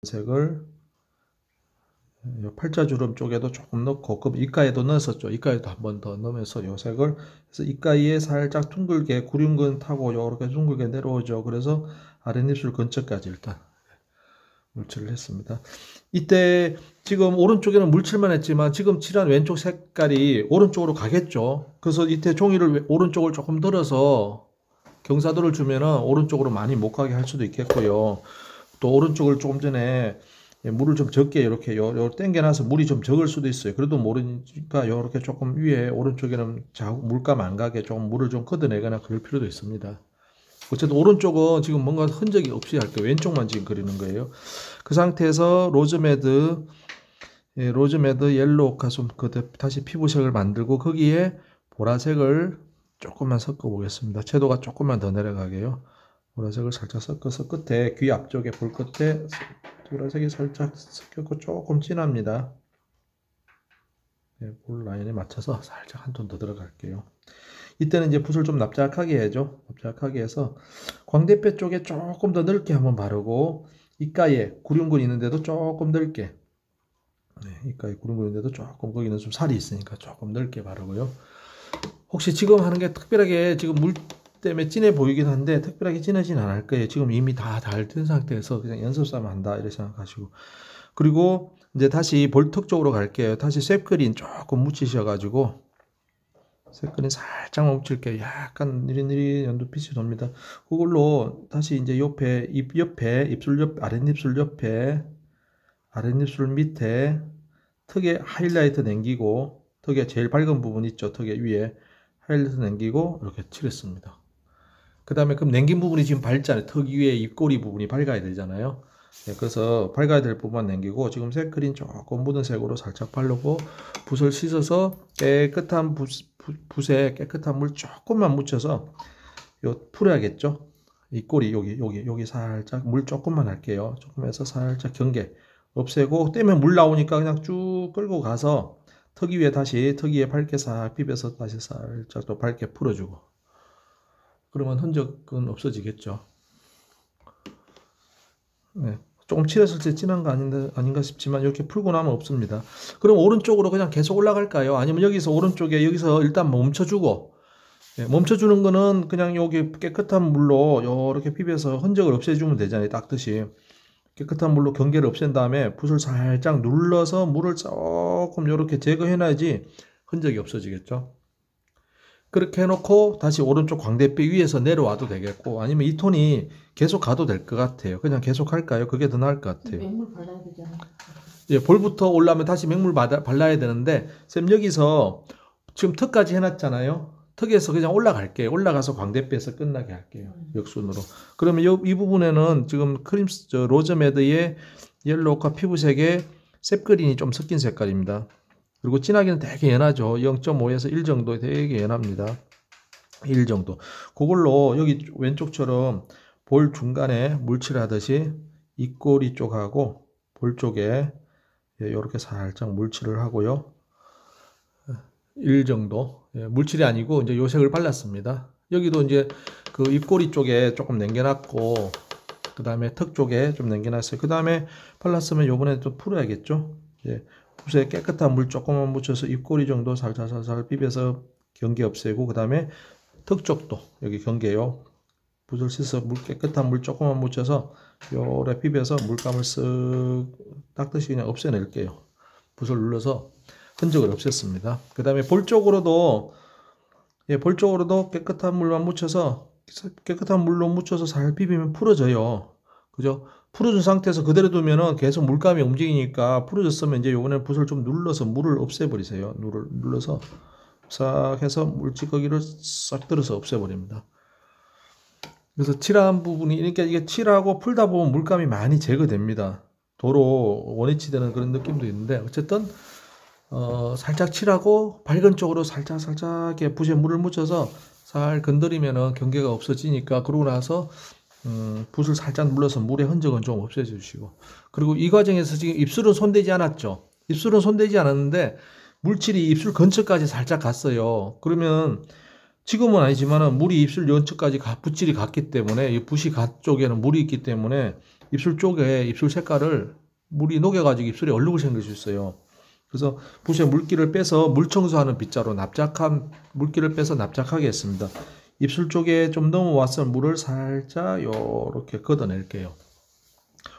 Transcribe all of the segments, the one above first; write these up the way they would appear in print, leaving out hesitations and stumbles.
색을 팔자주름 쪽에도 조금 넣고, 그 이가에도 넣었었죠. 이가에도 한 번 더 넣으면서 요 색을, 그래서 이가에 살짝 둥글게 구륜근 타고 요렇게 둥글게 내려오죠. 그래서 아랫입술 근처까지 일단 물칠을 했습니다. 이때 지금 오른쪽에는 물칠만 했지만 지금 칠한 왼쪽 색깔이 오른쪽으로 가겠죠. 그래서 이때 종이를 오른쪽을 조금 들어서 경사도를 주면은 오른쪽으로 많이 못 가게 할 수도 있겠고요. 또 오른쪽을 조금 전에 물을 좀 적게 이렇게 요 당겨놔서 물이 좀 적을 수도 있어요. 그래도 모르니까 이렇게 조금 위에 오른쪽에는 물감 안 가게 조금 물을 좀 걷어내거나 그럴 필요도 있습니다. 어쨌든 오른쪽은 지금 뭔가 흔적이 없이 할게요. 왼쪽만 지금 그리는 거예요. 그 상태에서 로즈메드 옐로우 오카솜 다시 피부색을 만들고 거기에 보라색을 조금만 섞어 보겠습니다. 채도가 조금만 더 내려가게요. 보라색을 살짝 섞어서 끝에 귀 앞쪽에 볼 끝에 보라색이 살짝 섞였고 조금 진합니다. 볼 라인에 맞춰서 살짝 한 톤 더 들어갈게요. 이때는 이제 붓을 좀 납작하게 해줘. 납작하게 해서 광대뼈 쪽에 조금 더 넓게 한번 바르고 이가에 구륜근 있는데도 조금 넓게, 이가에 구륜근 있는데도 조금, 거기는 좀 살이 있으니까 조금 넓게 바르고요. 혹시 지금 하는 게 특별하게 지금 물 때문에 진해 보이긴 한데 특별하게 진하진 않을 거예요. 지금 이미 다 된 상태에서 그냥 연습삼아 한다 이렇게 생각하시고, 그리고 이제 다시 볼턱 쪽으로 갈게요. 다시 쇳그린 조금 묻히셔가지고 쇳그린 살짝만 묻힐게요. 약간 느릿느릿 연두빛이 돕니다. 그걸로 다시 이제 옆에 입 옆에 입술 옆 아랫입술 옆에 아랫입술 밑에 턱에 하이라이트 남기고, 턱에 제일 밝은 부분 있죠. 턱에 위에 하이라이트 남기고 이렇게 칠했습니다. 그 다음에 그럼 남긴 부분이 지금 밝잖아요. 턱 위에 입꼬리 부분이 밝아야 되잖아요. 네, 그래서 밝아야 될 부분만 남기고 지금 쇳그린 조금 묻은 색으로 살짝 바르고 붓을 씻어서 깨끗한 붓에 깨끗한 물 조금만 묻혀서 요 풀어야겠죠. 이 꼬리 여기 살짝 물 조금만 할게요. 조금 해서 살짝 경계 없애고, 떼면 물 나오니까 그냥 쭉 끌고 가서 턱 위에 다시 턱 위에 밝게 싹 비벼서 다시 살짝 또 밝게 풀어주고, 그러면 흔적은 없어지겠죠. 네. 조금 칠했을 때 진한 거 아닌가 싶지만 이렇게 풀고 나면 없습니다. 그럼 오른쪽으로 그냥 계속 올라갈까요? 아니면 여기서 오른쪽에 여기서 일단 멈춰주고, 멈춰주는 거는 그냥 여기 깨끗한 물로 이렇게 비벼서 흔적을 없애주면 되잖아요. 닦듯이 깨끗한 물로 경계를 없앤 다음에 붓을 살짝 눌러서 물을 조금 이렇게 제거해놔야지 흔적이 없어지겠죠. 그렇게 해놓고 다시 오른쪽 광대뼈 위에서 내려와도 되겠고, 아니면 이 톤이 계속 가도 될 것 같아요. 그냥 계속 할까요? 그게 더 나을 것 같아요. 맹물 발라야 되잖아. 예, 볼부터 올라면 다시 맹물 발라야 되는데, 쌤 여기서 지금 턱까지 해놨잖아요. 턱에서 그냥 올라갈게요. 올라가서 광대뼈에서 끝나게 할게요. 역순으로. 그러면 이 부분에는 지금 로즈메드의 옐로우카 피부색에 셉그린이 좀 섞인 색깔입니다. 그리고 진하기는 되게 연하죠. 0.5에서 1 정도 되게 연합니다. 1 정도. 그걸로 여기 왼쪽처럼 볼 중간에 물칠하듯이 입꼬리 쪽하고 볼 쪽에 이렇게 살짝 물칠을 하고요. 1 정도. 물칠이 아니고 이제 요 색을 발랐습니다. 여기도 이제 그 입꼬리 쪽에 조금 남겨놨고, 그 다음에 턱 쪽에 좀 남겨놨어요. 그 다음에 발랐으면 요번에 좀 풀어야겠죠. 붓에 깨끗한 물 조금만 묻혀서 입꼬리 정도 살살 비벼서 경계 없애고, 그 다음에 턱 쪽도 여기 경계요. 붓을 씻어 깨끗한 물 조금만 묻혀서 요래 비벼서 물감을 쓱 닦듯이 그냥 없애낼게요. 붓을 눌러서 흔적을 없앴습니다. 그 다음에 볼 쪽으로도 깨끗한 물만 묻혀서 깨끗한 물로 묻혀서 살 비비면 풀어져요. 그죠? 풀어준 상태에서 그대로 두면은 계속 물감이 움직이니까, 풀어졌으면 이제 요번에 붓을 좀 눌러서 물을 없애버리세요. 눌러서 싹 해서 물찌꺼기를 싹 들어서 없애버립니다. 그래서 칠한 부분이, 그러니까 이게 칠하고 풀다 보면 물감이 많이 제거됩니다. 도로 원위치되는 그런 느낌도 있는데, 어쨌든 살짝 칠하고 밝은 쪽으로 살짝 이렇게 붓에 물을 묻혀서 살 건드리면은 경계가 없어지니까, 그러고 나서 붓을 살짝 눌러서 물의 흔적은 좀 없애주시고, 그리고 이 과정에서 지금 입술은 손대지 않았죠. 입술은 손대지 않았는데 물칠이 입술 근처까지 살짝 갔어요. 그러면 지금은 아니지만은 물이 입술 연처까지 붓질이 갔기 때문에, 이 붓이 가 쪽에는 물이 있기 때문에 입술 쪽에 입술 색깔을 물이 녹여가지고 입술에 얼룩을 생길 수 있어요. 그래서 붓에 물기를 빼서 물 청소하는 빗자루 납작한 물기를 빼서 납작하게 했습니다. 입술 쪽에 좀 넘어와서 물을 살짝 요렇게 걷어낼게요.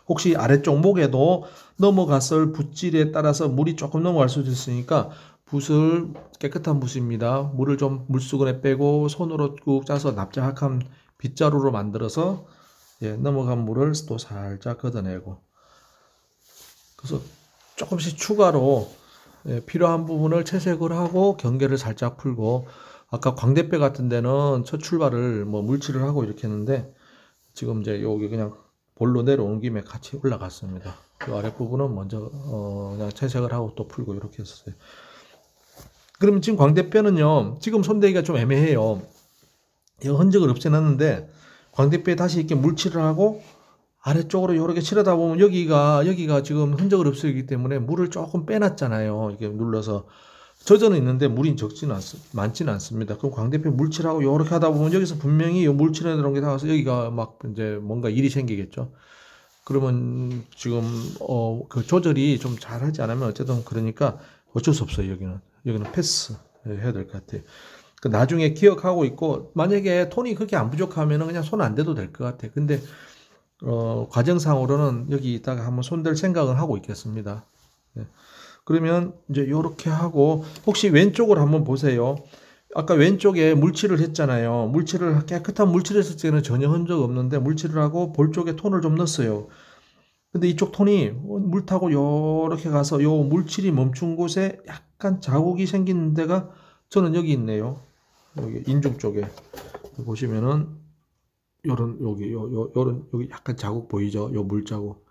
혹시 아래쪽 목에도 넘어갔을 붓질에 따라서 물이 조금 넘어갈 수도 있으니까 붓을 깨끗한 붓입니다. 물을 좀 물수건에 빼고 손으로 꾹 짜서 납작한 빗자루로 만들어서 넘어간 물을 또 살짝 걷어내고 그래서 조금씩 추가로 필요한 부분을 채색을 하고 경계를 살짝 풀고 아까 광대뼈 같은 데는 첫 출발을 뭐 물칠을 하고 이렇게 했는데 지금 이제 여기 그냥 볼로 내려오는 김에 같이 올라갔습니다. 이 아랫부분은 먼저 그냥 채색을 하고 또 풀고 이렇게 했어요. 그러면 지금 광대뼈는요, 지금 손대기가 좀 애매해요. 이 흔적을 없애놨는데 광대뼈에 다시 이렇게 물칠을 하고 아래쪽으로 이렇게 칠하다 보면 여기가 지금 흔적을 없애기 때문에 물을 조금 빼놨잖아요. 이렇게 눌러서 젖어는 있는데 물이 많지는 않습니다. 그럼 광대뼈 물칠하고 이렇게 하다 보면 여기서 분명히 이 물칠해 들어온 게 나와서 여기가 막 이제 뭔가 일이 생기겠죠. 그러면 지금 그 조절이 좀 잘하지 않으면 어쨌든 그러니까 어쩔 수 없어요. 여기는 패스 해야 될 것 같아요. 그 나중에 기억하고 있고 만약에 톤이 그렇게 안 부족하면은 그냥 손 안 대도 될 것 같아. 근데 과정상으로는 여기 있다가 한번 손댈 생각을 하고 있겠습니다. 네. 그러면 이제 이렇게 하고 혹시 왼쪽을 한번 보세요. 아까 왼쪽에 물칠을 했잖아요. 깨끗한 물칠을 했을 때는 전혀 흔적 없는데 물칠을 하고 볼 쪽에 톤을 좀 넣었어요. 근데 이쪽 톤이 물 타고 이렇게 가서 요 물칠이 멈춘 곳에 약간 자국이 생긴 데가 저는 여기 있네요. 여기 인중 쪽에 보시면은 여기 약간 자국 보이죠? 요 물자국.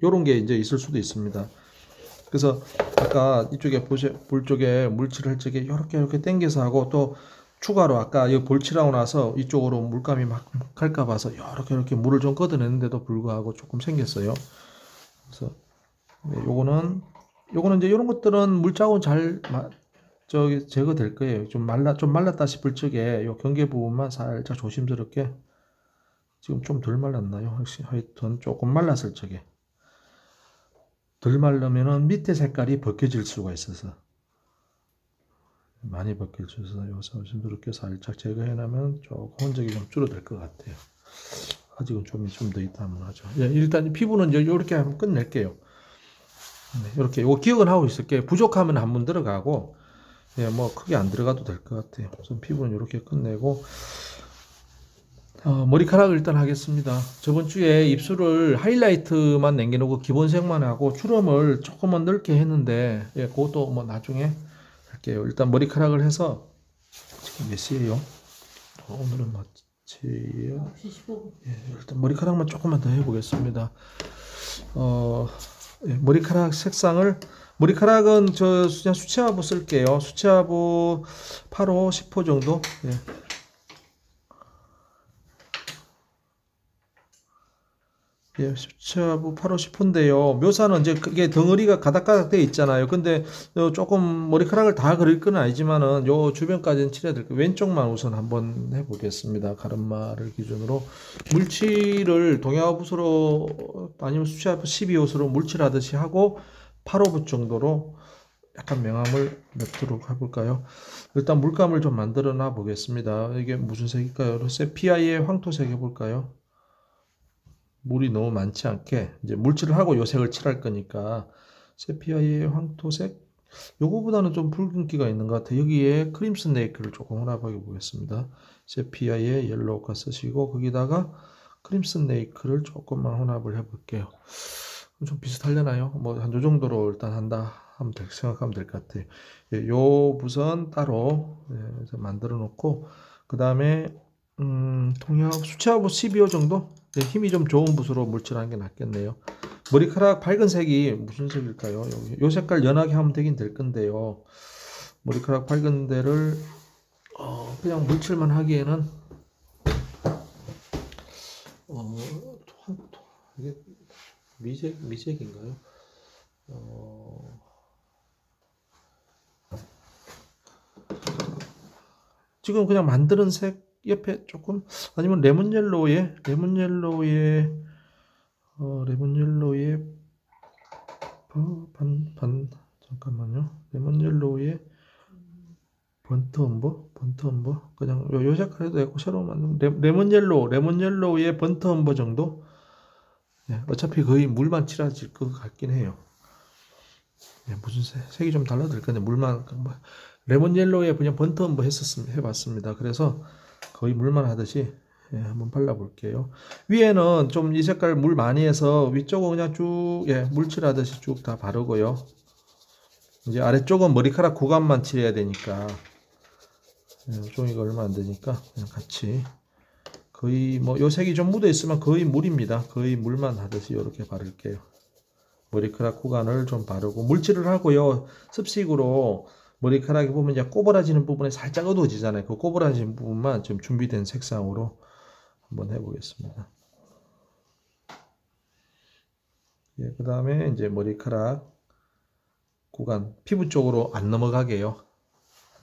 요런 게 이제 있을 수도 있습니다. 그래서 아까 이쪽에 볼 쪽에 물칠을 할 적에 이렇게 당겨서 하고 또 추가로 아까 이 볼칠하고 나서 이쪽으로 물감이 막 갈까 봐서 이렇게 물을 좀 걷어내는데도 불구하고 조금 생겼어요. 그래서 요거는 이제 이런 것들은 물자국은 잘 제거될 거예요. 좀 말랐다 싶을 적에 요 경계 부분만 살짝 조심스럽게 지금 좀 덜 말랐나요? 혹시 하여튼 조금 말랐을 적에 덜 말르면은 밑에 색깔이 벗겨질 수가 있어서 많이 벗겨져서 여기서 조심스럽게 살짝 제거해놓으면 조금 흔적이 좀 줄어들 것 같아요. 아직은 좀 더 있다면 하죠. 일단 피부는 이렇게 한번 끝낼게요. 이렇게 이거 기억은 하고 있을게요. 부족하면 한번 들어가고 뭐 크게 안 들어가도 될 것 같아요. 우선 피부는 이렇게 끝내고 머리카락을 일단 하겠습니다. 저번 주에 입술을 하이라이트만 남겨놓고 기본색만 하고 주름을 조금만 넓게 했는데 그것도 뭐 나중에 할게요. 일단 머리카락을 해서 지금 몇 시에요? 오늘은 마치요. 15분. 일단 머리카락만 조금만 더 해보겠습니다. 머리카락 색상을 머리카락은 저 그냥 수채화부 쓸게요. 수채화부 8호 10호 정도. 수채화부 8호 10호인데요. 묘사는 이제 그게 덩어리가 가닥가닥 되어 있잖아요. 근데 조금 머리카락을 다 그릴 건 아니지만은 요 주변까지는 칠해야 될 거예요. 왼쪽만 우선 한번 해보겠습니다. 가르마를 기준으로 물칠을 동양화붓으로 아니면 수채화부 12호수로 물칠하듯이 하고 8호붓 정도로 약간 명암을 넣도록 해볼까요? 일단 물감을 좀 만들어 놔 보겠습니다. 이게 무슨 색일까요? 세피아의 황토색 해볼까요? 물이 너무 많지 않게 이제 물칠을 하고 요 색을 칠할 거니까 세피아의 황토색 요거보다는 좀 붉은기가 있는 것 같아요. 여기에 크림 스네이크를 조금 혼합해 보겠습니다. 세피아의 옐로우가 쓰시고 거기다가 크림 스네이크를 조금만 혼합을 해 볼게요. 좀 비슷하려나요? 뭐 한 요 정도로 일단 생각하면 될 것 같아요. 요 부선 따로 만들어 놓고 그 다음에 통역 수채화부 12호 정도? 힘이 좀 좋은 붓으로 물칠하는 게 낫겠네요. 머리카락 밝은 색이 무슨 색일까요? 요 색깔 연하게 하면 되긴 될 건데요. 머리카락 밝은 데를 그냥 물칠만 하기에는 이게 미색인가요? 지금 그냥 만드는 색 옆에 조금 아니면 레몬 옐로우에 레몬 옐로우의 잠깐만요. 레몬 옐로우의 번트 엄버 그냥 요 색깔 해도 되고 새로 만든 레몬 옐로우의 번트 엄버 정도. 네, 어차피 거의 물만 칠해질 것 같긴 해요. 네, 무슨 색이 좀 달라질 건데 물만 뭐, 레몬 옐로우에 그냥 번트 엄버 해봤습니다. 그래서 거의 물만 하듯이 한번 발라볼게요. 위에는 좀 이 색깔 물 많이 해서 위쪽은 그냥 쭉 물칠하듯이 쭉 다 바르고요. 이제 아래쪽은 머리카락 구간만 칠해야 되니까 종이가 얼마 안 되니까 그냥 같이 거의 뭐 요 색이 좀 묻어 있으면 거의 물입니다. 거의 물만 하듯이 이렇게 바를게요. 머리카락 구간을 좀 바르고 물칠을 하고요. 습식으로 머리카락이 보면 이제 꼬부라지는 부분에 살짝 어두워지잖아요. 그 꼬부라지는 부분만 지금 준비된 색상으로 한번 해보겠습니다. 그 다음에 이제 머리카락 구간 피부 쪽으로 안 넘어가게요.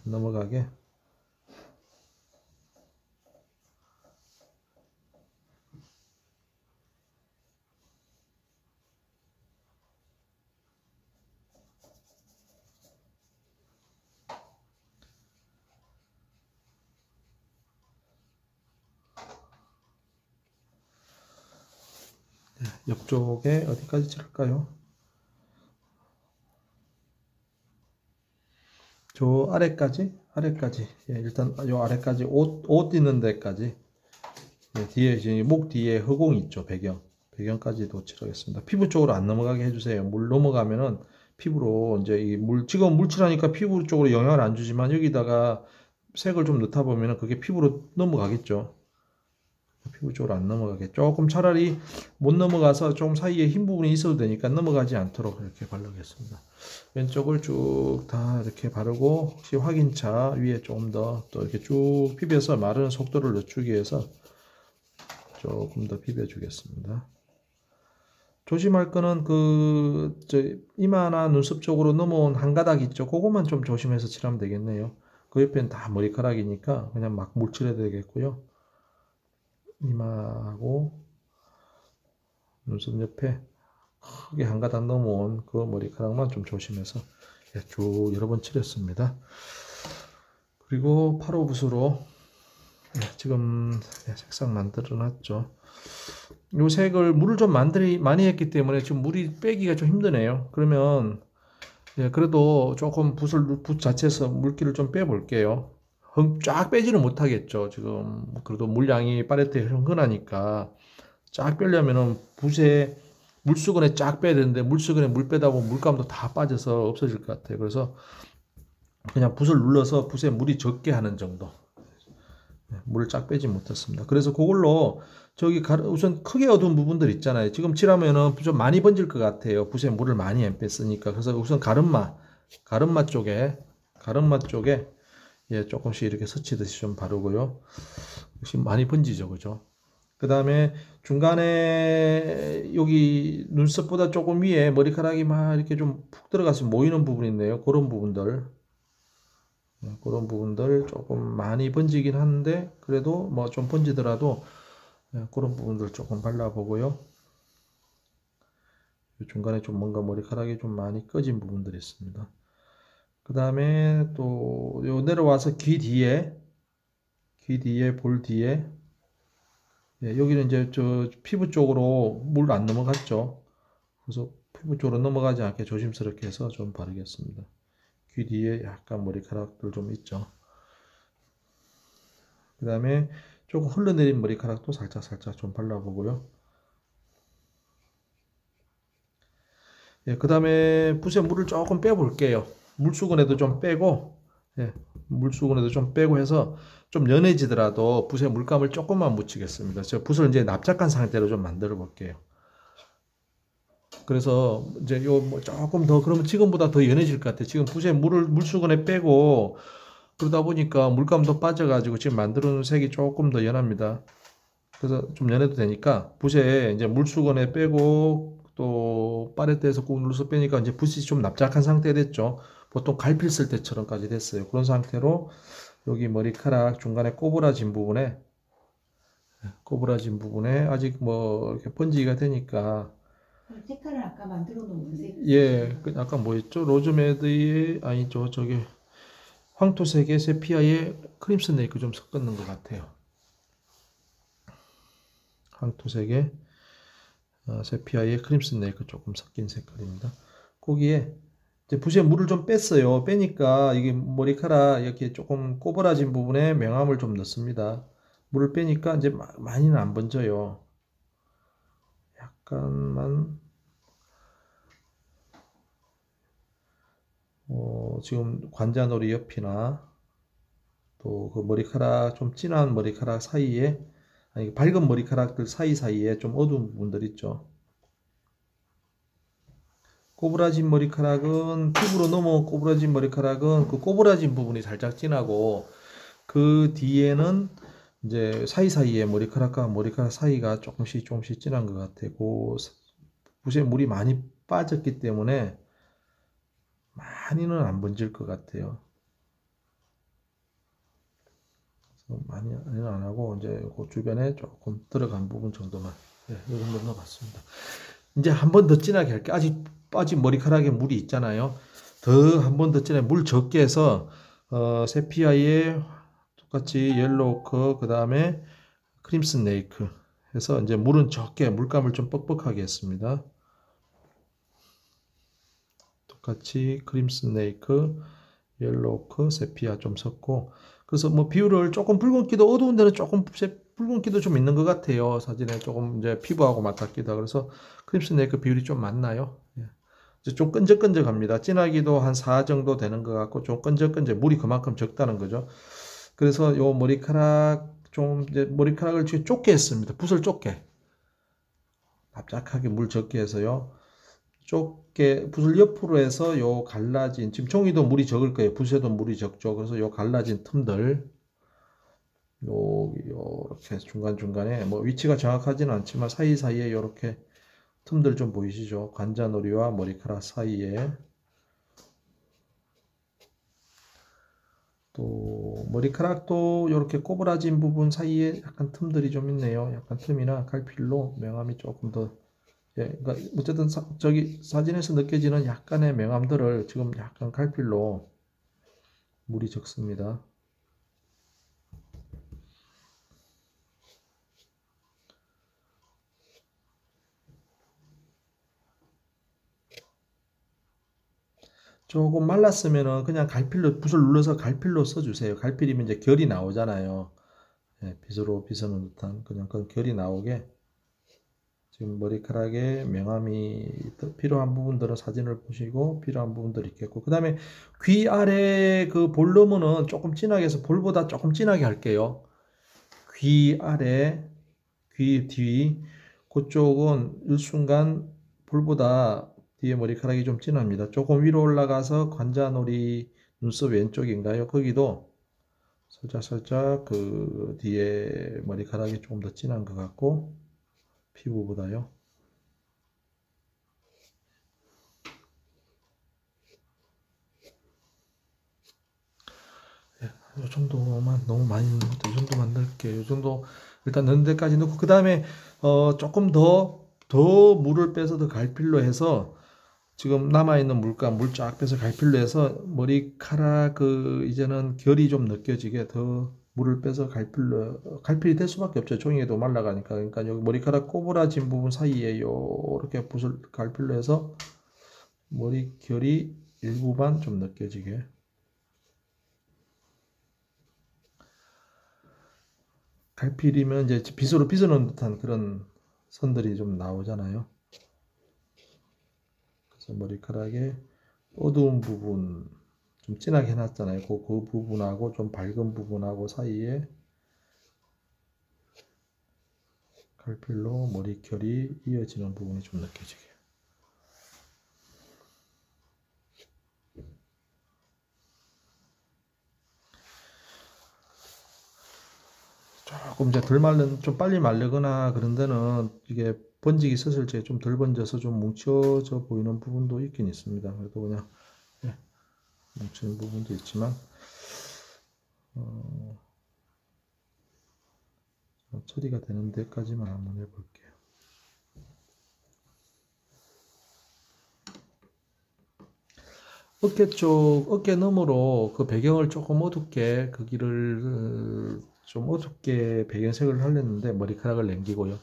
안 넘어가게. 옆쪽에 어디까지 칠할까요? 저 아래까지 일단 요 아래까지 옷 있는 데까지 뒤에 이제 목 뒤에 허공이 있죠. 배경까지도 칠하겠습니다. 피부 쪽으로 안 넘어가게 해주세요. 물 넘어가면은 피부로 이제 이 지금 물칠하니까 피부 쪽으로 영향을 안 주지만 여기다가 색을 좀 넣다 보면은 그게 피부로 넘어가겠죠. 피부 쪽으로 안 넘어가게 조금 차라리 못 넘어가서 좀 사이에 흰 부분이 있어도 되니까 넘어가지 않도록 이렇게 바르겠습니다. 왼쪽을 쭉 다 이렇게 바르고 혹시 확인차 위에 조금 더 또 이렇게 쭉 비벼서 마르는 속도를 늦추기 위해서 조금 더 비벼 주겠습니다. 조심할 거는 이마나 눈썹 쪽으로 넘어온 한 가닥 있죠. 그것만 좀 조심해서 칠하면 되겠네요. 그 옆에는 다 머리카락이니까 그냥 막 물칠해도 되겠고요. 이마하고 눈썹 옆에 크게 한 가닥 넘어온 그 머리카락만 좀 조심해서 쭉 여러 번 칠했습니다. 그리고 8호 붓으로 지금 색상 만들어 놨죠. 요 색을 물을 좀 많이 했기 때문에 지금 물이 빼기가 좀 힘드네요. 그러면 그래도 조금 붓 자체에서 물기를 좀 빼볼게요. 쫙 빼지는 못하겠죠. 지금 그래도 물량이 팔레트에 흥건하니까 쫙 빼려면은 붓에 물수건에 쫙 빼야 되는데 물수건에 물 빼다 보면 물감도 다 빠져서 없어질 것 같아요. 그래서 그냥 붓을 눌러서 붓에 물이 적게 하는 정도. 물을 쫙 빼지 못했습니다. 그래서 그걸로 우선 크게 어두운 부분들 있잖아요. 지금 칠하면은 좀 많이 번질 것 같아요. 붓에 물을 많이 안 뺐으니까. 그래서 우선 가르마 쪽에 조금씩 이렇게 스치듯이 좀 바르고요. 역시 많이 번지죠, 그죠? 그 다음에 중간에 여기 눈썹보다 조금 위에 머리카락이 막 이렇게 좀 푹 들어가서 모이는 부분이 있네요. 그런 부분들 조금 많이 번지긴 하는데 그래도 뭐 좀 번지더라도 그런 부분들 조금 발라보고요. 중간에 좀 뭔가 머리카락이 좀 많이 꺼진 부분들이 있습니다. 그 다음에 또 내려와서 귀 뒤에 볼 뒤에 여기는 이제 저 피부 쪽으로 물 안 넘어갔죠. 그래서 피부 쪽으로 넘어가지 않게 조심스럽게 해서 좀 바르겠습니다. 귀 뒤에 약간 머리카락들 좀 있죠. 그 다음에 조금 흘러내린 머리카락도 살짝 좀 발라보고요. 그 다음에 붓에 물을 조금 빼볼게요. 물수건에도 좀 빼고, 물수건에도 좀 빼고 해서 좀 연해지더라도 붓에 물감을 조금만 묻히겠습니다. 저 붓을 이제 납작한 상태로 좀 만들어 볼게요. 그래서 이제 뭐 조금 더 그러면 지금보다 더 연해질 것 같아요. 지금 붓에 물수건에 빼고 그러다 보니까 물감도 빠져가지고 지금 만들어 놓은 색이 조금 더 연합니다. 그래서 좀 연해도 되니까 붓에 이제 물수건에 빼고 또 팔레트에서 꾹 눌러서 빼니까 이제 붓이 좀 납작한 상태 됐죠. 보통 갈필 쓸 때처럼까지 됐어요. 그런 상태로 여기 머리카락 중간에 꼬부라진 부분에 꼬부라진 부분에 아직 뭐 이렇게 번지기가 되니까 색깔은 아까 만들어 놓은 색. 예, 그 아까 뭐였죠? 로즈메드의 아니죠, 저기 황토색의 세피아의 크림 스네이크 좀 섞었는 것 같아요. 황토색의 세피아의 크림 스네이크 조금 섞인 색깔입니다. 거기에 이제 붓에 물을 좀 뺐어요. 빼니까 이게 머리카락 이렇게 조금 꼬부라진 부분에 명암을 좀 넣습니다. 물을 빼니까 이제 많이는 안 번져요. 약간만 지금 관자놀이 옆이나 또 그 머리카락 좀 진한 머리카락 사이에 아니 밝은 머리카락들 사이사이에 좀 어두운 부분들 있죠. 꼬부라진 머리카락은 피부로 넘어온 꼬부라진 머리카락은 그 꼬부라진 부분이 살짝 진하고 그 뒤에는 이제 사이사이에 머리카락과 머리카락 사이가 조금씩 진한 것 같고 붓에 물이 많이 빠졌기 때문에 많이는 안 번질 것 같아요. 많이는 안 하고 이제 그 주변에 조금 들어간 부분 정도만 이 정도 넣어봤습니다. 이제 한 번 더 진하게 할게요. 아직 빠진 머리카락에 물이 있잖아요. 더 한 번 더 진하게 물 적게 해서 세피아에 똑같이 옐로우커 그 다음에 크림 스네이크 해서 이제 물은 적게 물감을 좀 뻑뻑하게 했습니다. 똑같이 크림 스네이크 옐로우커 세피아 좀 섞고 그래서 뭐 비율을 조금 붉은기도 어두운 데는 조금 붉은기도 좀 있는 것 같아요. 사진에 조금 이제 피부하고 맞닿기도 하고 그래서 크림 스네이크 비율이 좀 많나요? 예. 이제 좀 끈적끈적합니다. 진하기도 한 4 정도 되는 것 같고 좀 끈적끈적 물이 그만큼 적다는 거죠. 그래서 요 머리카락 좀 이제 머리카락을 좁게 했습니다. 붓을 좁게 납작하게 물 적게 해서요. 좁게 붓을 옆으로 해서 요 갈라진 지금 종이도 물이 적을 거예요. 붓에도 물이 적죠. 그래서 요 갈라진 틈들 요렇게 중간중간에 뭐 위치가 정확하지는 않지만 사이사이에 요렇게 틈들 좀 보이시죠? 관자놀이와 머리카락 사이에 또 머리카락도 이렇게 꼬부라진 부분 사이에 약간 틈들이 좀 있네요. 약간 틈이나 갈필로 명암이 조금 더 예, 그러니까 어쨌든 저기 사진에서 느껴지는 약간의 명암들을 지금 약간 갈필로 물이 적습니다. 조금 말랐으면은 그냥 갈필로 붓을 눌러서 갈필로 써주세요. 갈필이면 이제 결이 나오잖아요. 예, 빗으로 빗어놓은 듯한 그냥 그 결이 나오게 지금 머리카락에 명암이 필요한 부분들은 사진을 보시고 필요한 부분들이 있겠고 그 다음에 귀 아래 그 볼륨은 조금 진하게 해서 볼보다 조금 진하게 할게요. 귀 아래 귀 뒤 그쪽은 일순간 볼보다 뒤에 머리카락이 좀 진합니다. 조금 위로 올라가서 관자놀이 눈썹 왼쪽인가요? 거기도 살짝 그 뒤에 머리카락이 조금 더 진한 것 같고 피부보다요. 이 정도만 너무 많이 넣는 것도 이 정도만 넣을게요. 이 정도 일단 넣는 데까지 넣고 그 다음에 조금 더 물을 빼서 더 갈필로 해서 지금 남아있는 물감 물 쫙 빼서 갈필로 해서 머리카락 그 이제는 결이 좀 느껴지게 더 물을 빼서 갈필이 될 수밖에 없죠. 종이에도 말라가니까 그러니까 여기 머리카락 꼬부라진 부분 사이에 요렇게 붓을 갈필로 해서 머리 결이 일부만 좀 느껴지게 갈필이면 이제 빗으로 빗어놓은 듯한 그런 선들이 좀 나오잖아요. 그래서 머리카락에 어두운 부분 좀 진하게 해놨잖아요. 그 부분하고 좀 밝은 부분하고 사이에 갈필로 머리결이 이어지는 부분이 좀 느껴지게. 조금 이제 덜 말른, 좀 빨리 마르거나 그런 데는 이게 번지기 있었을 때 좀 덜 번져서 좀 뭉쳐져 보이는 부분도 있긴 있습니다. 그래도 그냥 예, 뭉치는 부분도 있지만 처리가 되는 데까지만 한번 해볼게요. 어깨 쪽, 어깨 너머로 그 배경을 조금 어둡게, 거기를 좀 어둡게 배경색을 하려는데 머리카락을 남기고요.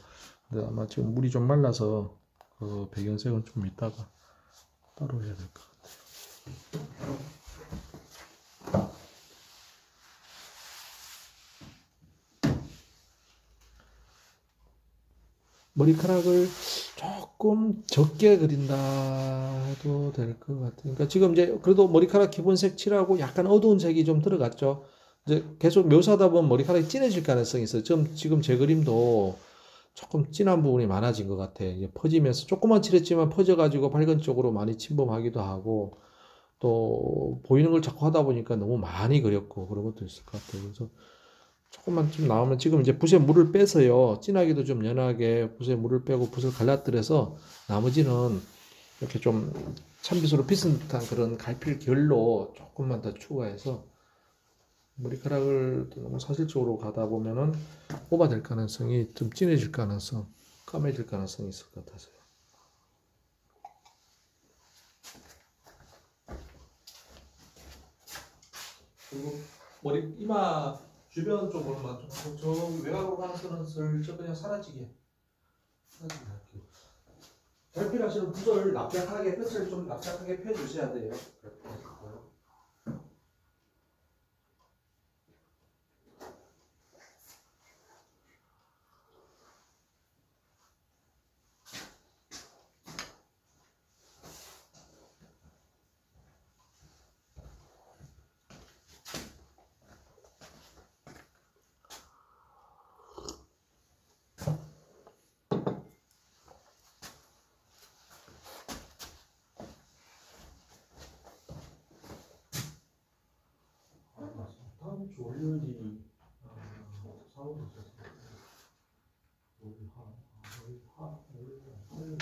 근데 아마 지금 물이 좀 말라서 그 배경색은 좀 이따가 따로 해야 될 것 같아요. 머리카락을 조금 적게 그린다 해도 될 것 같아요. 그러니까 지금 이제 그래도 머리카락 기본색 칠하고 약간 어두운 색이 좀 들어갔죠. 이제 계속 묘사하다 보면 머리카락이 진해질 가능성이 있어요. 지금 제 그림도 조금 진한 부분이 많아진 것 같아. 이제 퍼지면서 조금만 칠했지만 퍼져가지고 밝은 쪽으로 많이 침범하기도 하고 또 보이는 걸 자꾸 하다 보니까 너무 많이 그렸고 그런 것도 있을 것 같아요. 그래서 조금만 좀 나오면 지금 이제 붓에 물을 빼서요. 진하게도 좀 연하게 붓에 물을 빼고 붓을 갈라뜨려서 나머지는 이렇게 좀 찬빗으로 빗은 듯한 그런 갈필 결로 조금만 더 추가해서 머리카락을 너무 사실적으로 가다 보면은 오버될 가능성이 좀 진해질 가능성, 까매질 가능성이 있을 것 같아서요. 그리고 머리 이마 주변 쪽으로만 좀 하고 저 외곽으로 가는 선은 슬쩍 그냥 사라지게 할게요. 결필하시는 붓을 납작하게 끝을 좀 납작하게 펴주셔야 돼요. 다음 주 월요일이 4월 있어서 월요일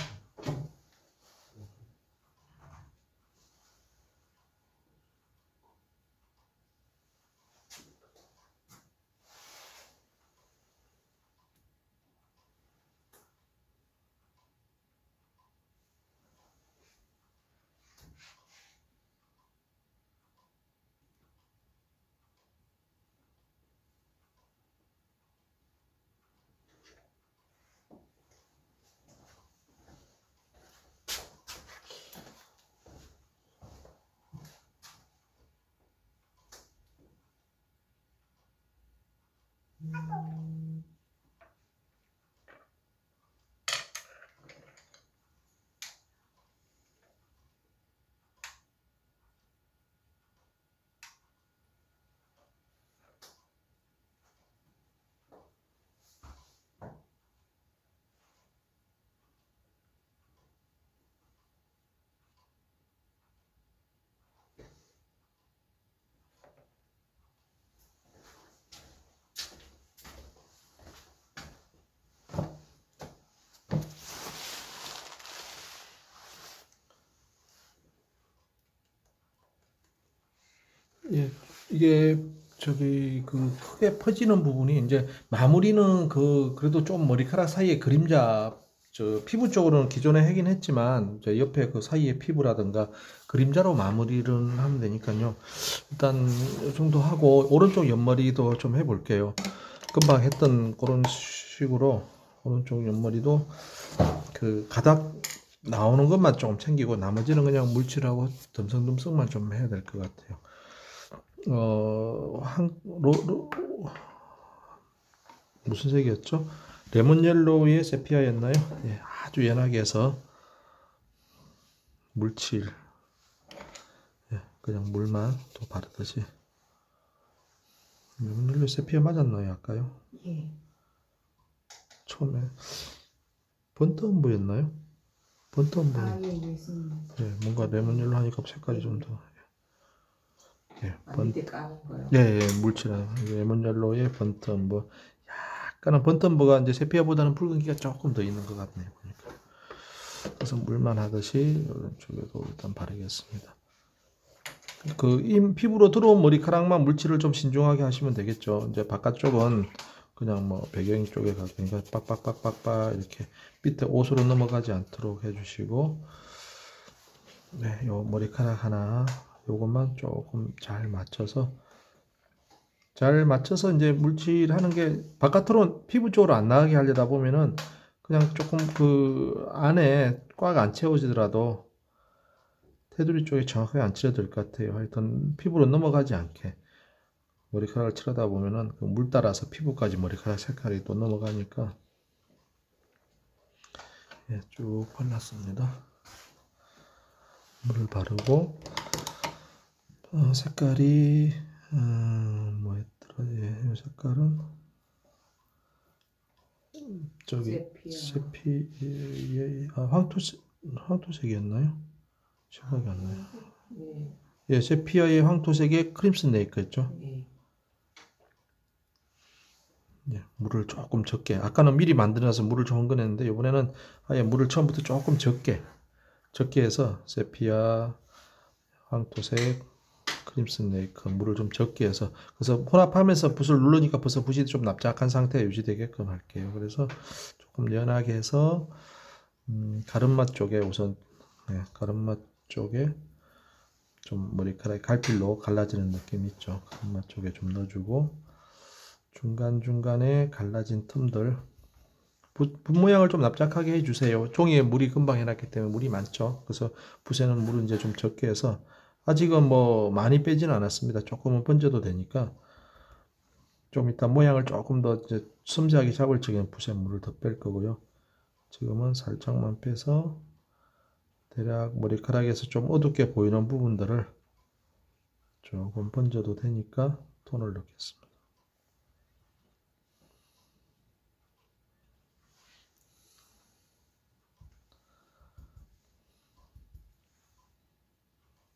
예, 이게 저기 그 크게 퍼지는 부분이 이제 마무리는 그 그래도 좀 머리카락 사이에 그림자 저 피부 쪽으로는 기존에 하긴 했지만 저 옆에 그 사이에 피부라든가 그림자로 마무리를 하면 되니까요. 일단 이 정도 하고 오른쪽 옆머리도 좀 해볼게요. 금방 했던 그런 식으로 오른쪽 옆머리도 그 가닥 나오는 것만 조금 챙기고 나머지는 그냥 물칠하고 듬성듬성만 좀 해야 될 것 같아요. 무슨 색이었죠? 레몬 옐로우의 세피아였나요? 예, 아주 연하게 해서 물칠, 예, 그냥 물만 또 바르듯이. 레몬 옐로우 세피아 맞았나요? 아까요? 예. 처음에 번트엄브였나요? 번트엄브. 아, 예, 예. 예, 뭔가 레몬 옐로우 하니까 색깔이 좀 더. 예, 밑에 까는 거요. 예, 물칠하는 레몬 옐로우의 번트엄브. 약간은 번트엄브가 이제 세피아보다는 붉은기가 조금 더 있는 것 같네요. 보니까. 그래서 물만 하듯이 오른쪽에도 일단 바르겠습니다. 그 피부로 들어온 머리카락만 물칠을 좀 신중하게 하시면 되겠죠. 이제 바깥쪽은 그냥 뭐 배경 쪽에 가니까 빡빡빡빡빡 이렇게 밑에 옷으로 넘어가지 않도록 해주시고, 네, 요 머리카락 하나 요것만 조금 잘 맞춰서 이제 물칠하는 게 바깥으로 피부 쪽으로 안 나가게 하려다 보면은 그냥 조금 그 안에 꽉 안 채워지더라도 테두리 쪽에 정확하게 안 칠해도 될 것 같아요. 하여튼 피부로 넘어가지 않게 머리카락을 칠하다 보면은 그 물 따라서 피부까지 머리카락 색깔이 또 넘어가니까, 예, 쭉 발랐습니다. 물을 바르고 색깔이 뭐였더라? 예, 이 색깔은 저기 세피 황토색이었나요? 생각이 안 나요. 네. 예, 세피아의 황토색의 크림슨 네이크였죠. 네. 예, 물을 조금 적게. 아까는 미리 만들어서 물을 좀 흥건했는데 이번에는 아예 물을 처음부터 조금 적게 해서 세피아, 황토색, 크림슨 네이크 물을 좀 적게 해서, 그래서 혼합하면서 붓을 누르니까 벌써 붓이 좀 납작한 상태가 유지되게끔 할게요. 그래서 조금 연하게 해서 가르마 쪽에 우선, 네, 가르마 쪽에 좀 머리카락이 갈필로 갈라지는 느낌이 있죠. 가르마 쪽에 좀 넣어주고 중간중간에 갈라진 틈들 붓 모양을 좀 납작하게 해주세요. 종이에 물이 금방 해놨기 때문에 물이 많죠. 그래서 붓에는 물을 이제 좀 적게 해서, 아직은 뭐 많이 빼지는 않았습니다. 조금은 번져도 되니까 좀 이따 모양을 조금 더 이제 섬세하게 잡을 적에는 붓에 물을 더 뺄 거고요. 지금은 살짝만 빼서 대략 머리카락에서 좀 어둡게 보이는 부분들을 조금 번져도 되니까 톤을 넣겠습니다.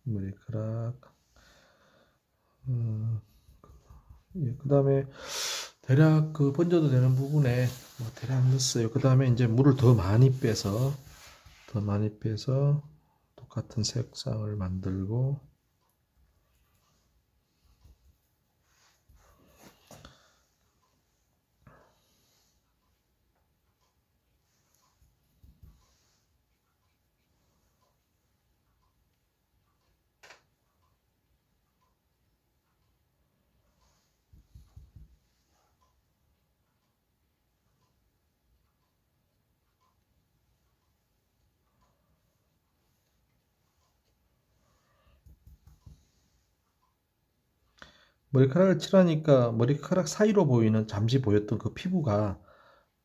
머리카락, 예, 그 다음에 대략 그 번져도 되는 부분에 뭐 대략 넣었어요. 그 다음에 이제 물을 더 많이 빼서 똑같은 색상을 만들고, 머리카락을 칠하니까 머리카락 사이로 보이는 잠시 보였던 그 피부가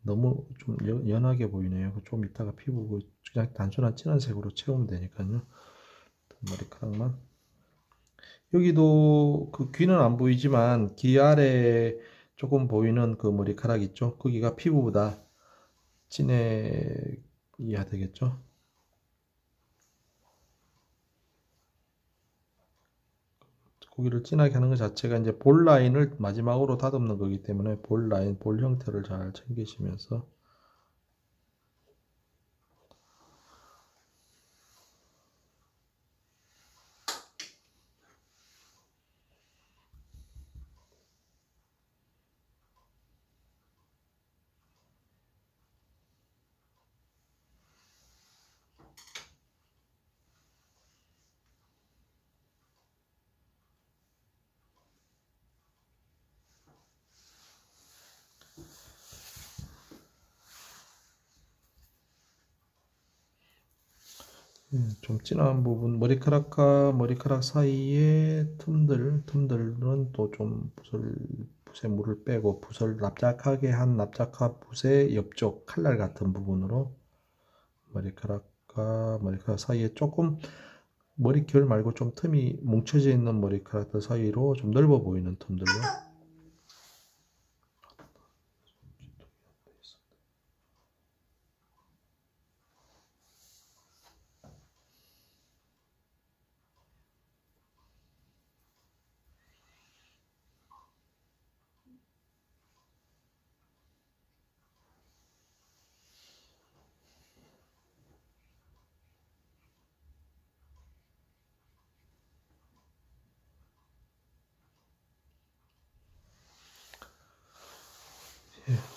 너무 좀 연하게 보이네요. 좀 이따가 피부 그냥 단순한 진한 색으로 채우면 되니까요. 머리카락만. 여기도 그 귀는 안 보이지만 귀 아래 조금 보이는 그 머리카락 있죠? 거기가 피부보다 진해야 되겠죠? 고기를 진하게 하는 것 자체가 이제 볼 라인을 마지막으로 다듬는 거기 때문에 볼 라인, 볼 형태를 잘 챙기시면서, 좀 진한 부분, 머리카락과 머리카락 사이의 틈들은 또 좀 붓에 물을 빼고 붓을 납작하게 한 납작한 붓의 옆쪽 칼날 같은 부분으로 머리카락과 머리카락 사이에 조금 머리결 말고 좀 틈이 뭉쳐져 있는 머리카락들 사이로 좀 넓어 보이는 틈들로.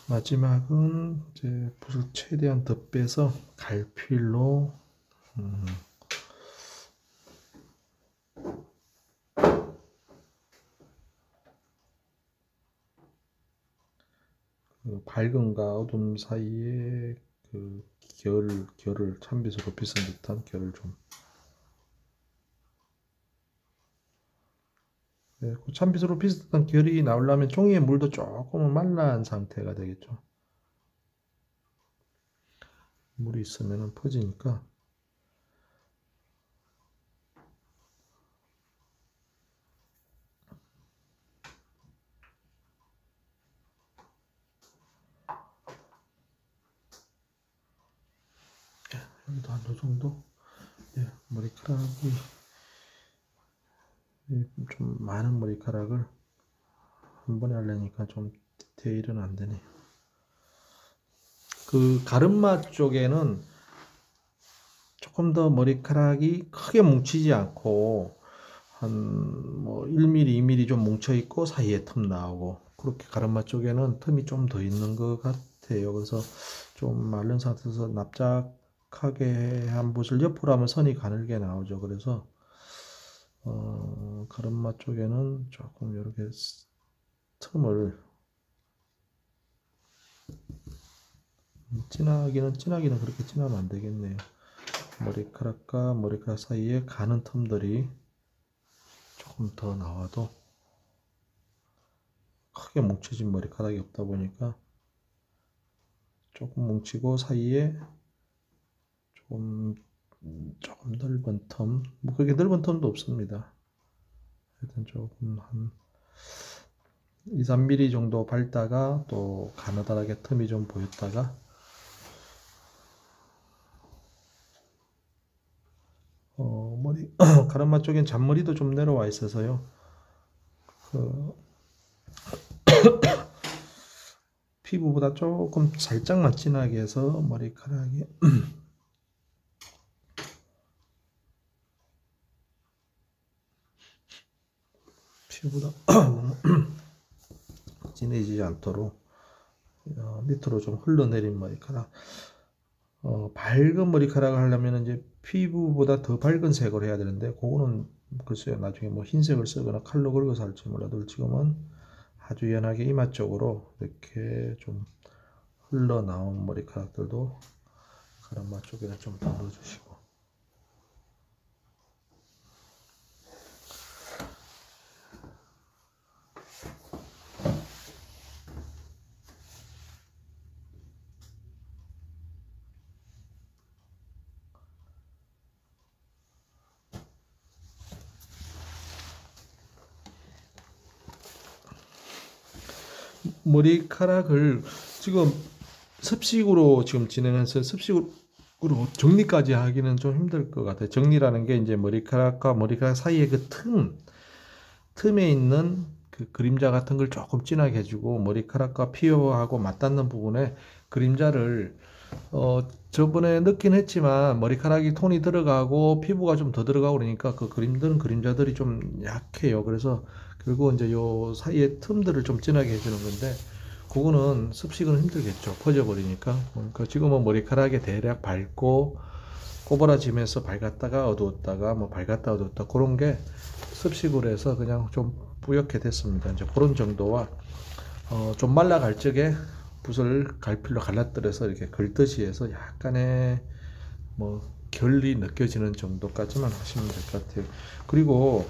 마지막은 이제 붓을 최대한 더 빼서 갈필로 그 밝음과 어둠 사이에 그 결을 찬빗으로 빗은 듯한 결을 좀 네, 그 찬빗으로 빗은 결이 나오려면 종이에 물도 조금은 말라한 상태가 되겠죠. 물이 있으면 퍼지니까 여기도 한 요 정도. 예, 머리카락이 좀 많은 머리카락을 한 번에 하려니까 좀 디테일은 안 되네. 그 가르마 쪽에는 조금 더 머리카락이 크게 뭉치지 않고 한 뭐 1mm, 2mm 좀 뭉쳐 있고 사이에 틈 나오고 그렇게 가르마 쪽에는 틈이 좀 더 있는 것 같아요. 그래서 좀 마른 상태에서 납작하게 한 붓을 옆으로 하면 선이 가늘게 나오죠. 그래서 가르마 쪽에는 조금 이렇게 틈을 진하기는 그렇게 진하면 안 되겠네요. 머리카락과 머리카락 사이에 가는 틈들이 조금 더 나와도 크게 뭉쳐진 머리카락이 없다 보니까 조금 뭉치고 사이에 조금 넓은 텀, 뭐 그렇게 넓은 텀도 없습니다. 하여튼 조금 한 2, 3mm 정도 밟다가 또 가느다랗게 틈이 좀 보였다가 머리 가르마 쪽엔 잔머리도 좀 내려와 있어서요. 그 피부보다 조금 살짝만 진하게 해서 머리카락이 피부보다 너무 진해지지 않도록 밑으로 좀 흘러내린 머리카락. 밝은 머리카락을 하려면 이제 피부보다 더 밝은 색을 해야 되는데 그거는 글쎄요 나중에 뭐 흰색을 쓰거나 칼로 긁어서 할지 몰라도 지금은 아주 연하게 이마 쪽으로 이렇게 좀 흘러나온 머리카락들도 가르마 쪽에는 좀 더 넣어주시고 머리카락을 지금 습식으로 지금 진행해서 습식으로 정리까지 하기는 좀 힘들 것 같아요. 정리라는 게 이제 머리카락과 머리카락 사이에 그 틈에 있는 그 그림자 같은 걸 조금 진하게 해주고 머리카락과 피부하고 맞닿는 부분에 그림자를 저번에 넣긴 했지만 머리카락이 톤이 들어가고 피부가 좀 더 들어가고 그러니까 그 그림자들이 좀 약해요. 그래서 결국 이제 요 사이에 틈들을 좀 진하게 해주는 건데 그거는 습식은 힘들겠죠. 퍼져버리니까. 그러니까 지금은 머리카락에 대략 밝고 꼬부라지면서 밝았다가 어두웠다가 뭐 밝았다 어두웠다 그런 게 습식으로 해서 그냥 좀 뿌옇게 됐습니다. 이제 그런 정도와 좀 말라갈 적에 붓을 갈필로 갈라뜨려서 이렇게 긁듯이 해서 약간의 뭐 결이 느껴지는 정도까지만 하시면 될 것 같아요. 그리고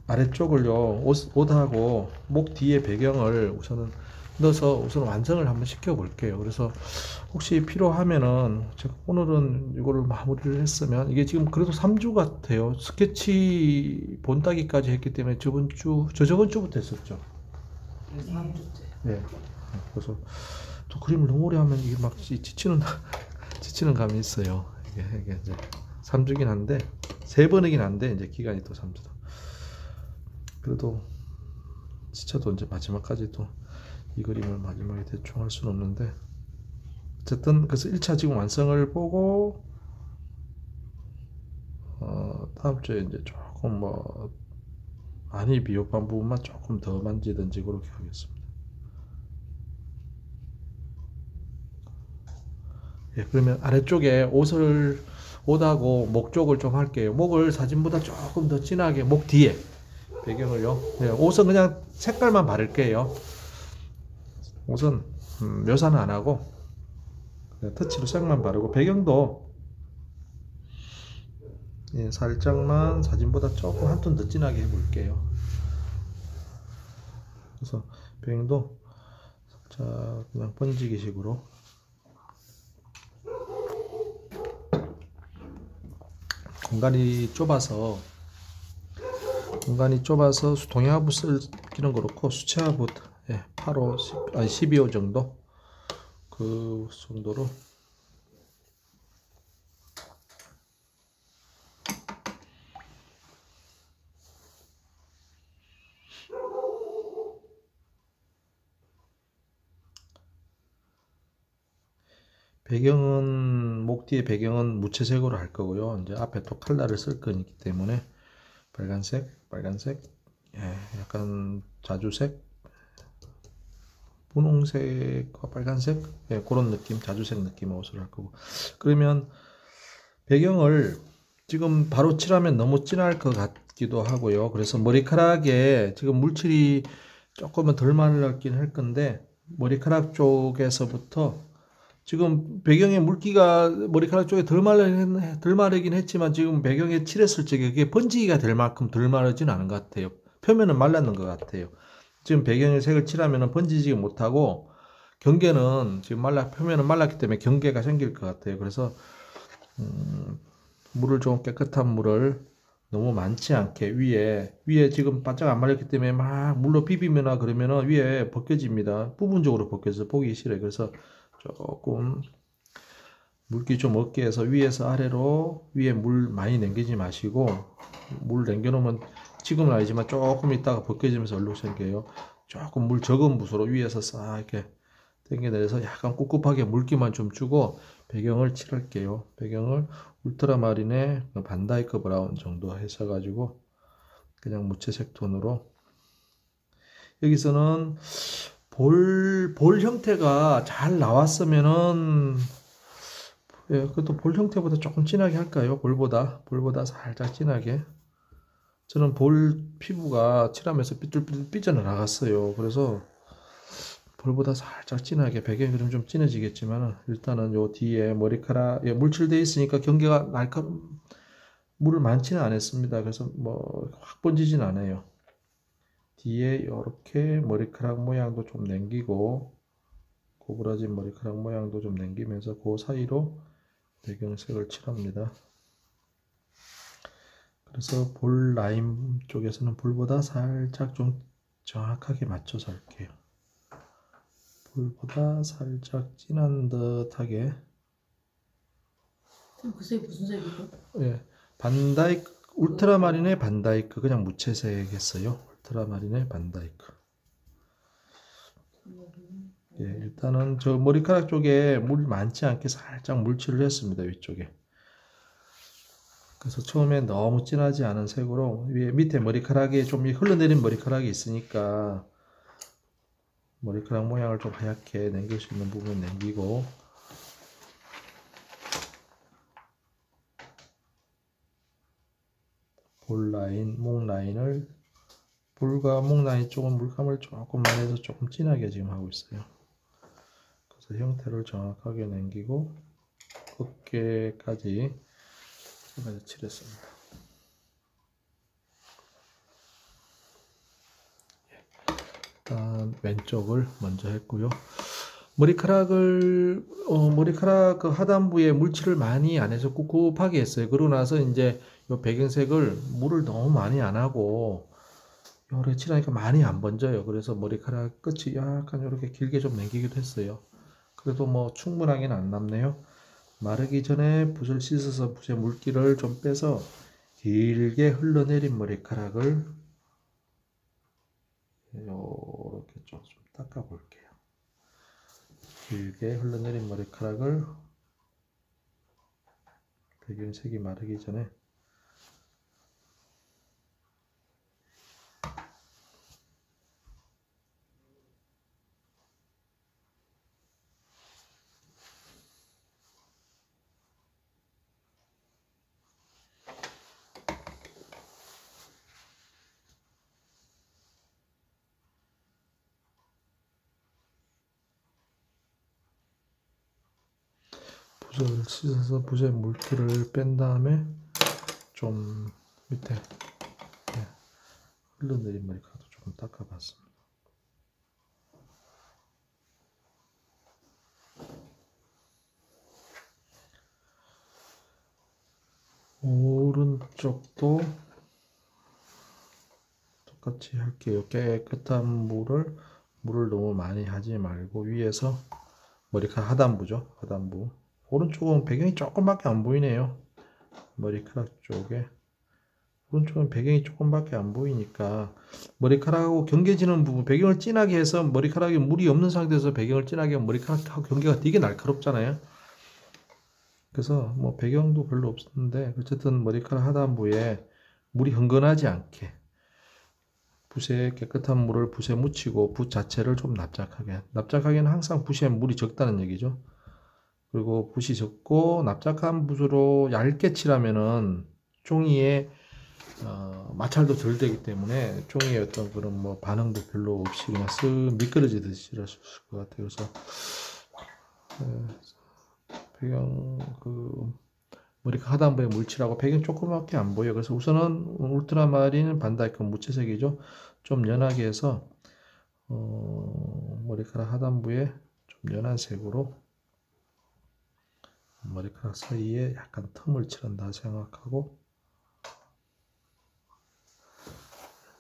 아래쪽을요 옷하고 목 뒤에 배경을 우선은 넣어서 우선 완성을 한번 시켜 볼게요. 그래서 혹시 필요하면은 제가 오늘은 이거를 마무리를 했으면 이게 지금 그래도 3주 같아요. 스케치 본따기까지 했기 때문에 저번 주부터 했었죠. 네, 3주째. 네. 그래서 또 그림을 너무 오래 하면 이게 막 지치는 감이 있어요. 이게 이제 3주긴 한데 3번이긴 한데 이제 기간이 또 3주다. 그래도 지쳐도 이제 마지막까지도 이 그림을 마지막에 대충 할 수는 없는데 어쨌든 그래서 1차 지금 완성을 보고 다음 주에 이제 조금 뭐 많이 비겁한 부분만 조금 더 만지든지 그렇게 하겠습니다. 예, 그러면 아래쪽에 옷하고 목 쪽을 좀 할게요. 목을 사진보다 조금 더 진하게, 목 뒤에 배경을요. 예, 옷은 그냥 색깔만 바를게요. 옷은 묘사는 안 하고 그냥 터치로 색만 바르고 배경도 예, 살짝만 사진보다 조금 한 톤 더 진하게 해볼게요. 그래서 배경도 살짝 그냥 번지기식으로 공간이 좁아서 동양화부 쓰기는 그렇고 수채화부 예, 8호, 12호 정도 그 정도로 배경은 목 뒤에 배경은 무채색으로 할 거고요. 이제 앞에 또 칼라를 쓸 거기 때문에 빨간색, 예, 약간 자주색, 분홍색과 빨간색, 예, 그런 느낌, 자주색 느낌의 옷을 할 거고. 그러면 배경을 지금 바로 칠하면 너무 진할 것 같기도 하고요. 그래서 머리카락에 지금 물칠이 조금은 덜 말랐긴 할 건데 머리카락 쪽에서부터 지금 배경에 물기가 머리카락 쪽에 덜 마르긴 했지만 지금 배경에 칠했을 적에 그게 번지기가 될 만큼 덜 마르진 않은 것 같아요. 표면은 말랐는 것 같아요. 지금 배경에 색을 칠하면 번지지 못하고 경계는 지금 표면은 말랐기 때문에 경계가 생길 것 같아요. 그래서 물을 좀 깨끗한 물을 너무 많지 않게 위에 지금 바짝 안 말렸기 때문에 막 물로 비비거나 그러면은 위에 벗겨집니다. 부분적으로 벗겨서 보기 싫어요. 그래서 조금 물기 좀 없게 해서 위에서 아래로 위에 물 많이 남기지 마시고 물 남겨놓으면 지금은 아니지만 조금 있다가 벗겨지면서 얼룩 생겨요. 조금 물 적은 붓으로 위에서 싹 이렇게 당겨내서 약간 꿉꿉하게 물기만 좀 주고 배경을 칠할게요. 배경을 울트라마린의 반다이크 브라운 정도 하셔가지고 그냥 무채색 톤으로 여기서는 볼 형태가 잘 나왔으면은 예, 그것도 볼 형태보다 조금 진하게 할까요? 볼보다 살짝 진하게. 저는 볼 피부가 칠하면서 삐뚤삐뚤 삐져 나갔어요. 그래서 볼보다 살짝 진하게 배경이 좀 진해지겠지만 일단은 요 뒤에 머리카락 예, 물칠돼 있으니까 경계가 물을 많지는 않았습니다. 그래서 뭐 확 번지진 않아요. 뒤에 이렇게 머리카락 모양도 좀 남기고 고부라진 머리카락 모양도 좀 남기면서 그 사이로 배경색을 칠합니다. 그래서 볼 라인 쪽에서는 볼보다 살짝 좀 정확하게 맞춰서 할게요. 볼보다 살짝 진한 듯하게. 그 색이 무슨 색이죠? 예, 반다이크 울트라마린의 반다이크 그냥 무채색 했어요. 울트라마린의 반다이크. 예, 일단은 저 머리카락 쪽에 물 많지 않게 살짝 물칠을 했습니다. 위쪽에. 그래서 처음에 너무 진하지 않은 색으로 밑에 머리카락에 좀 흘러내린 머리카락이 있으니까 머리카락 모양을 좀 하얗게 남길 수 있는 부분 남기고 볼 라인, 목 라인을 볼과 목 라인 쪽은 물감을 조금만 해서 조금 진하게 지금 하고 있어요. 그래서 형태를 정확하게 남기고 어깨까지 칠했습니다. 일단 왼쪽을 먼저 했고요. 머리카락 그 하단부에 물칠을 많이 안 해서 꿉꿉하게 했어요. 그러고 나서 이제 요 배경색을 물을 너무 많이 안 하고 요렇게 칠하니까 많이 안 번져요. 그래서 머리카락 끝이 약간 이렇게 길게 좀 남기기도 했어요. 그래도 뭐 충분하게는 안 남네요. 마르기 전에 붓을 씻어서 붓의 물기를 좀 빼서 길게 흘러내린 머리카락을 이렇게 좀 닦아 볼게요. 길게 흘러내린 머리카락을 배경색이 마르기 전에 붓을 씻어서 붓에 물기를 뺀 다음에 좀 밑에 흘러내린 머리카락도 조금 닦아봤습니다. 오른쪽도 똑같이 할게요. 깨끗한 물을 너무 많이 하지 말고 위에서 머리카락 하단부죠. 하단부. 오른쪽은 배경이 조금밖에 안 보이네요. 머리카락 쪽에. 오른쪽은 배경이 조금밖에 안 보이니까 머리카락하고 경계지는 부분, 배경을 진하게 해서 머리카락에 물이 없는 상태에서 배경을 진하게 하면 머리카락하고 경계가 되게 날카롭잖아요. 그래서 뭐 배경도 별로 없었는데 어쨌든 머리카락 하단부에 물이 흥건하지 않게 붓에 깨끗한 물을 붓에 묻히고 붓 자체를 좀 납작하게는 항상 붓에 물이 적다는 얘기죠. 그리고 붓이 적고 납작한 붓으로 얇게 칠하면은 종이에 마찰도 덜 되기 때문에 종이에 어떤 그런 뭐 반응도 별로 없이 그냥 쓱 미끄러지듯이 칠할 수 있을 것 같아요. 그래서 배경 머리카락 하단부에 물칠하고 배경 조그맣게 안 보여. 그래서 우선은 울트라마린 반다이크 무채색이죠. 좀 연하게 해서 머리카락 하단부에 좀 연한 색으로 머리카락 사이에 약간 틈을 칠한다 생각하고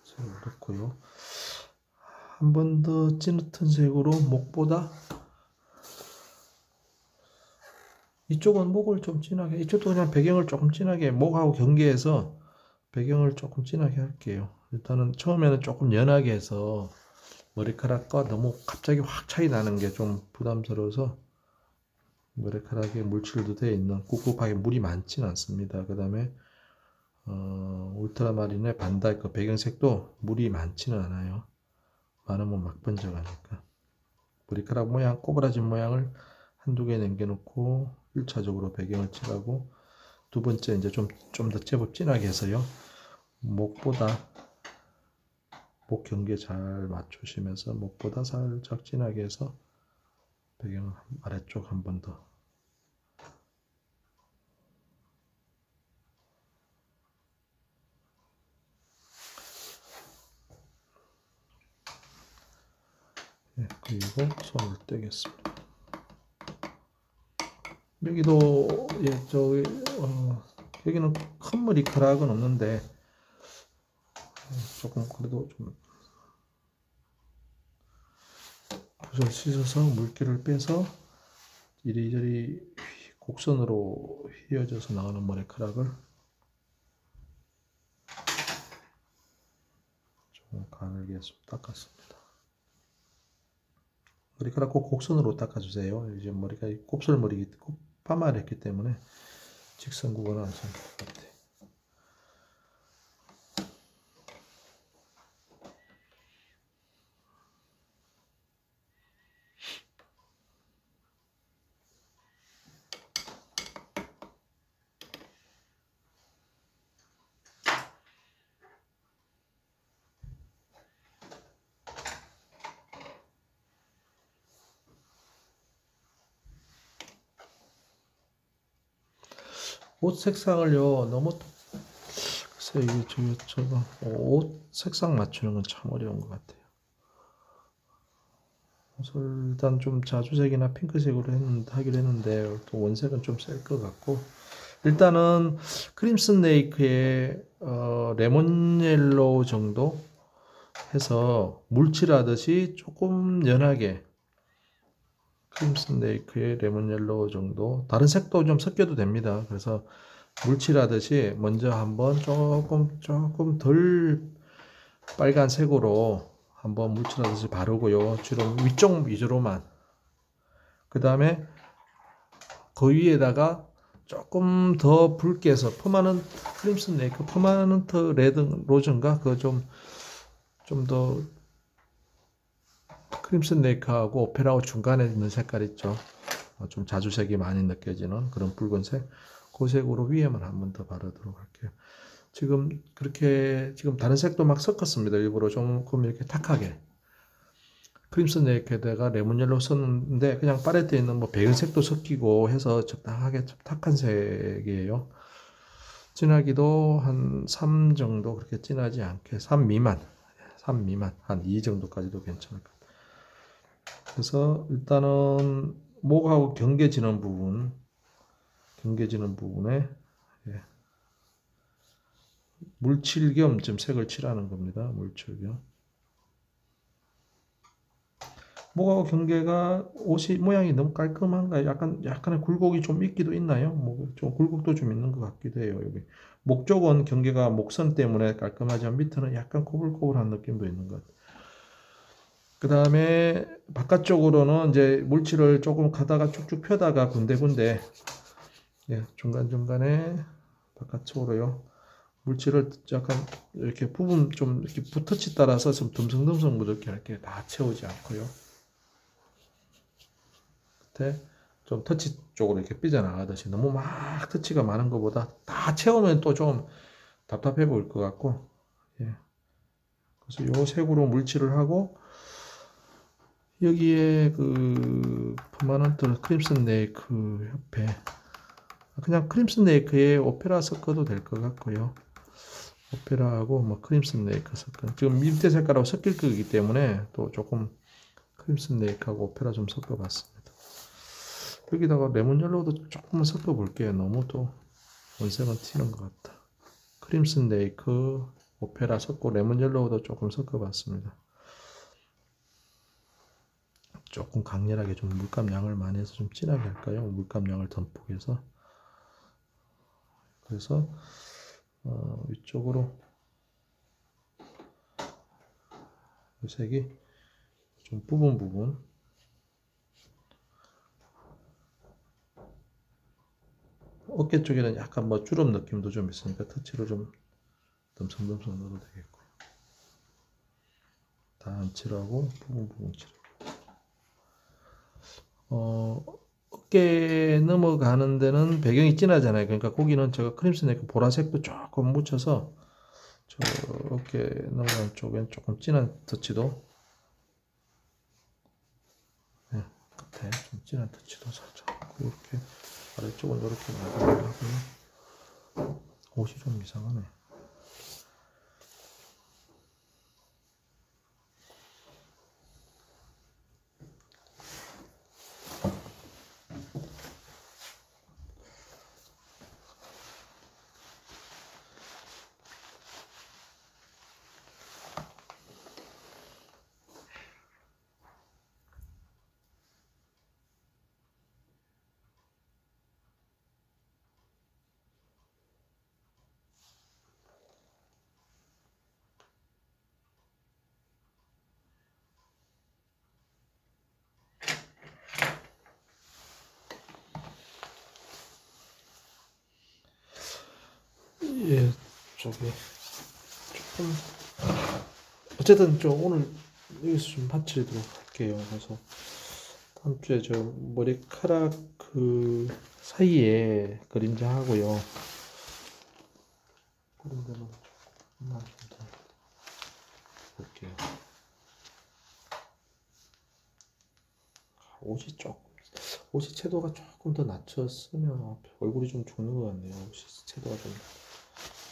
색을 넣고요. 한 번 더 진한 색으로 목보다 이쪽은 목을 좀 진하게, 이쪽도 그냥 배경을 조금 진하게, 목하고 경계해서 배경을 조금 진하게 할게요. 일단은 처음에는 조금 연하게 해서 머리카락과 너무 갑자기 확 차이 나는 게 좀 부담스러워서 머리카락에 물칠도 되어 있는 꿉꿉하게 물이 많지는 않습니다. 그 다음에 울트라마린의 반다이크 배경색도 물이 많지는 않아요. 많으면 막 번져가니까. 머리카락 모양, 꼬부라진 모양을 한두 개 남겨놓고 1차적으로 배경을 칠하고 두 번째 이제 좀 더 제법 진하게 해서요. 목보다 목 경계 잘 맞추시면서 목보다 살짝 진하게 해서 배경 아래쪽 한 번 더. 네, 그리고 손을 떼겠습니다. 여기도 여기는 큰 머리카락은 없는데 조금 그래도 좀 붓을 씻어서 물기를 빼서 이리저리 곡선으로 휘어져서 나오는 머리카락을 좀 가늘게 닦았습니다. 머리카락 꼭 곡선으로 닦아주세요. 이제 머리가 곱슬머리, 파마를 했기 때문에 직선 구분은 안 좋을 것 같아요. 옷 색상을요 너무 글쎄 이게 저거 옷 색상 맞추는 건 참 어려운 것 같아요. 옷을 일단 좀 자주색이나 핑크색으로 하기로 했는데 또 원색은 좀 셀 것 같고 일단은 크림슨 레이크의 레몬 옐로우 정도 해서 물칠하듯이 조금 연하게 크림슨 레이크의 레몬 옐로우 정도 다른 색도 좀 섞여도 됩니다. 그래서 물칠하듯이 먼저 한번 조금 덜 빨간색으로 한번 물칠하듯이 바르고요. 주로 위쪽 위주로만. 그 다음에 그 위에다가 조금 더 붉게 해서 퍼마넌트 크림슨 레이크 퍼마넌트 레드 로즈인가 그거 좀 더 크림슨 레이크하고 오페라하고 중간에 있는 색깔 있죠. 좀 자주색이 많이 느껴지는 그런 붉은색. 그 색으로 위에만 한 번 더 바르도록 할게요. 지금 다른 색도 막 섞었습니다. 일부러 조금 이렇게 탁하게. 크림슨 네이크에다가 레몬 옐로우 썼는데 그냥 팔레트에 있는 뭐 배은색도 섞이고 해서 적당하게 좀 탁한 색이에요. 진하기도 한 3 정도, 그렇게 진하지 않게 3 미만, 3 미만 한 2 정도까지도 괜찮을 것 같아요. 그래서 일단은 목하고 경계지는 부분에 예, 물칠 겸 좀 색을 칠하는 겁니다. 물칠 겸. 목하고 경계가 옷이 모양이 너무 깔끔한가요? 약간의 굴곡이 좀 있기도 있나요? 좀 굴곡도 좀 있는 것 같기도 해요. 여기 목 쪽은 경계가 목선 때문에 깔끔하지만 밑에는 약간 코불코불한 느낌도 있는 것 같아요. 그 다음에 바깥쪽으로는 이제 물칠을 조금 가다가 쭉쭉 펴다가 군데군데 예, 중간중간에 바깥쪽으로요. 물질을 약간 이렇게 부분 좀 이렇게 붓터치 따라서 좀 듬성듬성 묻을게 이렇게 다 채우지 않고요. 끝에 좀 터치 쪽으로 이렇게 삐져나가듯이 너무 막 터치가 많은 것보다 다 채우면 또 좀 답답해 보일 것 같고, 예. 그래서 요 색으로 물칠을 하고 여기에 그 퍼머넌트 크림슨 네이크 옆에 그냥 크림슨 네이크에 오페라 섞어도 될 것 같고요. 오페라하고 뭐 크림슨 네이크 섞어. 지금 밑에 색깔하고 섞일 거기 때문에 또 조금 크림슨 네이크하고 오페라 좀 섞어봤습니다. 여기다가 레몬 옐로우도 조금만 섞어볼게요. 너무 또 원색은 튀는 것 같다. 크림슨 네이크, 오페라 섞고 레몬 옐로우도 조금 섞어봤습니다. 조금 강렬하게 좀 물감 양을 많이 해서 좀 진하게 할까요? 물감 양을 듬뿍 해서. 그래서 위쪽으로 이 색이 좀 부분 어깨 쪽에는 약간 뭐 주름 느낌도 좀 있으니까 터치로 좀 듬성듬성 넣어도 되겠고요. 다 안 칠하고 부분 칠하고. 어깨 넘어가는 데는 배경이 진하잖아요. 그러니까 거기는 제가 크림슨 네이크 보라색도 조금 묻혀서 저 어깨 넘어가는 쪽엔 조금 진한 터치도 네, 끝에 좀 진한 터치도 살짝 이렇게 아래쪽은 이렇게 마무리를 하고요. 옷이 좀 이상하네. 예, 저기 조금 어쨌든 좀 오늘 여기서 좀 마치도록 할게요. 그래서 다음 주에 저 머리카락 그 사이에 그림자 하고요. 그런 데만 조금만 좀 더 볼게요. 옷이 조금 옷이 채도가 조금 더 낮췄으면 얼굴이 좀 죽는 것 같네요. 옷이 채도가 좀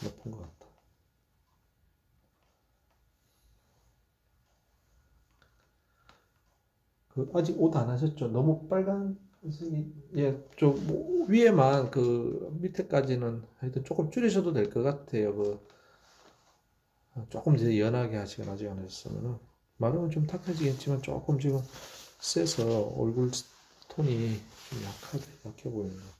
높은 것 같다. 그 아직 옷 안 하셨죠? 너무 빨간색이 좀 위에만 그 밑에까지는 하여튼 조금 줄이셔도 될 것 같아요. 그 조금 이제 연하게 하시거나 아직 안 하셨으면은 마르면 좀 탁해지겠지만 조금 지금 세서 얼굴 톤이 좀 약해 보이는 것 같아요.